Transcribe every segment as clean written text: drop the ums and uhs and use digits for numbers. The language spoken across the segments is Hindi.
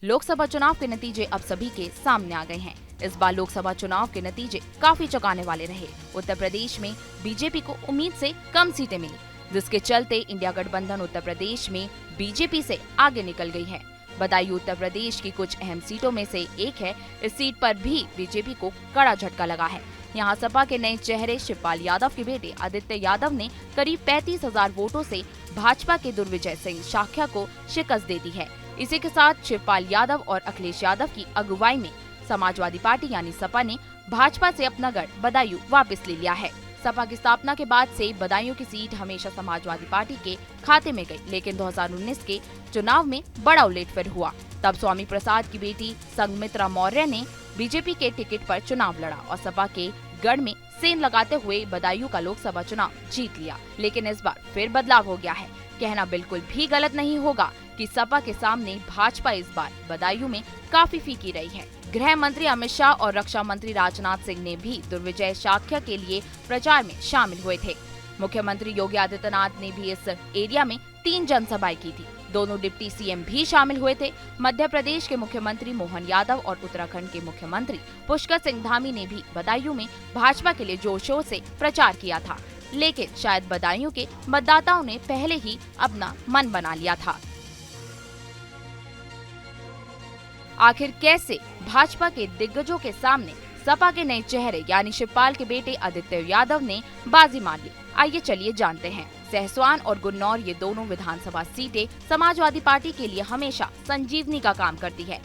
लोकसभा चुनाव के नतीजे अब सभी के सामने आ गए हैं। इस बार लोकसभा चुनाव के नतीजे काफी चौंकाने वाले रहे। उत्तर प्रदेश में बीजेपी को उम्मीद से कम सीटें मिली, जिसके चलते इंडिया गठबंधन उत्तर प्रदेश में बीजेपी से आगे निकल गई है। बदायूं उत्तर प्रदेश की कुछ अहम सीटों में से एक है। इस सीट पर भी बीजेपी को कड़ा झटका लगा है। यहाँ सपा के नए चेहरे शिवपाल यादव के बेटे आदित्य यादव ने करीब 35,000 वोटों से भाजपा के दुर्विजय सिंह शाक्या को शिकस्त दे दी है। इसी के साथ शिवपाल यादव और अखिलेश यादव की अगुवाई में समाजवादी पार्टी यानी सपा ने भाजपा से अपना गढ़ बदायूं वापस ले लिया है। सपा की स्थापना के बाद से बदायूं की सीट हमेशा समाजवादी पार्टी के खाते में गई, लेकिन 2019 के चुनाव में बड़ा उलटफेर हुआ। तब स्वामी प्रसाद की बेटी संघमित्रा मौर्य ने बीजेपी के टिकट पर चुनाव लड़ा और सपा के गढ़ में सेंध लगाते हुए बदायूं का लोकसभा चुनाव जीत लिया। लेकिन इस बार फिर बदलाव हो गया है। कहना बिल्कुल भी गलत नहीं होगा कि सपा के सामने भाजपा इस बार बदायूं में काफी फीकी रही है। गृह मंत्री अमित शाह और रक्षा मंत्री राजनाथ सिंह ने भी दुर्विजय शाक्या के लिए प्रचार में शामिल हुए थे। मुख्यमंत्री योगी आदित्यनाथ ने भी इस एरिया में 3 जनसभाएं की थी। दोनों डिप्टी सीएम भी शामिल हुए थे। मध्य प्रदेश के मुख्यमंत्री मोहन यादव और उत्तराखंड के मुख्यमंत्री पुष्कर सिंह धामी ने भी बदायूं में भाजपा के लिए जोर शोर से प्रचार किया था, लेकिन शायद बदायूं के मतदाताओं ने पहले ही अपना मन बना लिया था। आखिर कैसे भाजपा के दिग्गजों के सामने सपा के नए चेहरे यानी शिवपाल के बेटे आदित्य यादव ने बाजी मार ली, आइए चलिए जानते हैं। सहसवान और गुन्नौर ये दोनों विधानसभा सीटें समाजवादी पार्टी के लिए हमेशा संजीवनी का काम करती है,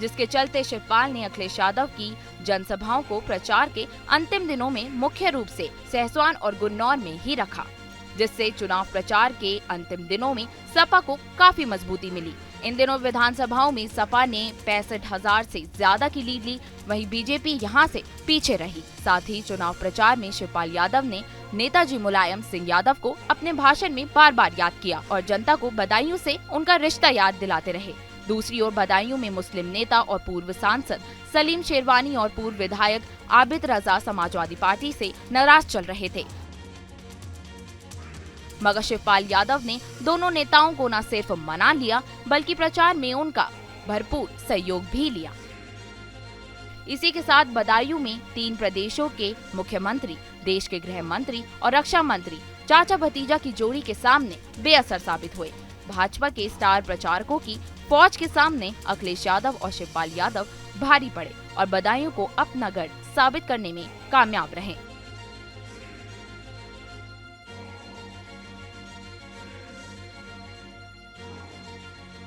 जिसके चलते शिवपाल ने अखिलेश यादव की जनसभाओं को प्रचार के अंतिम दिनों में मुख्य रूप से सहसवान और गुन्नौर में ही रखा, जिससे चुनाव प्रचार के अंतिम दिनों में सपा को काफी मजबूती मिली। इन दिनों विधानसभाओं में सपा ने 65,000 से ज्यादा की लीड ली, वहीं बीजेपी यहां से पीछे रही। साथ ही चुनाव प्रचार में शिवपाल यादव ने नेताजी मुलायम सिंह यादव को अपने भाषण में बार बार याद किया और जनता को बदायूं से उनका रिश्ता याद दिलाते रहे। दूसरी ओर बदायूं में मुस्लिम नेता और पूर्व सांसद सलीम शेरवानी और पूर्व विधायक आबिद रजा समाजवादी पार्टी से नाराज चल रहे थे, मगर शिवपाल यादव ने दोनों नेताओं को न सिर्फ मना लिया बल्कि प्रचार में उनका भरपूर सहयोग भी लिया। इसी के साथ बदायूं में 3 प्रदेशों के मुख्यमंत्री, देश के गृह मंत्री और रक्षा मंत्री चाचा भतीजा की जोड़ी के सामने बेअसर साबित हुए। भाजपा के स्टार प्रचारकों की फौज के सामने अखिलेश यादव और शिवपाल यादव भारी पड़े और बदायूं को अपना गढ़ साबित करने में कामयाब रहे।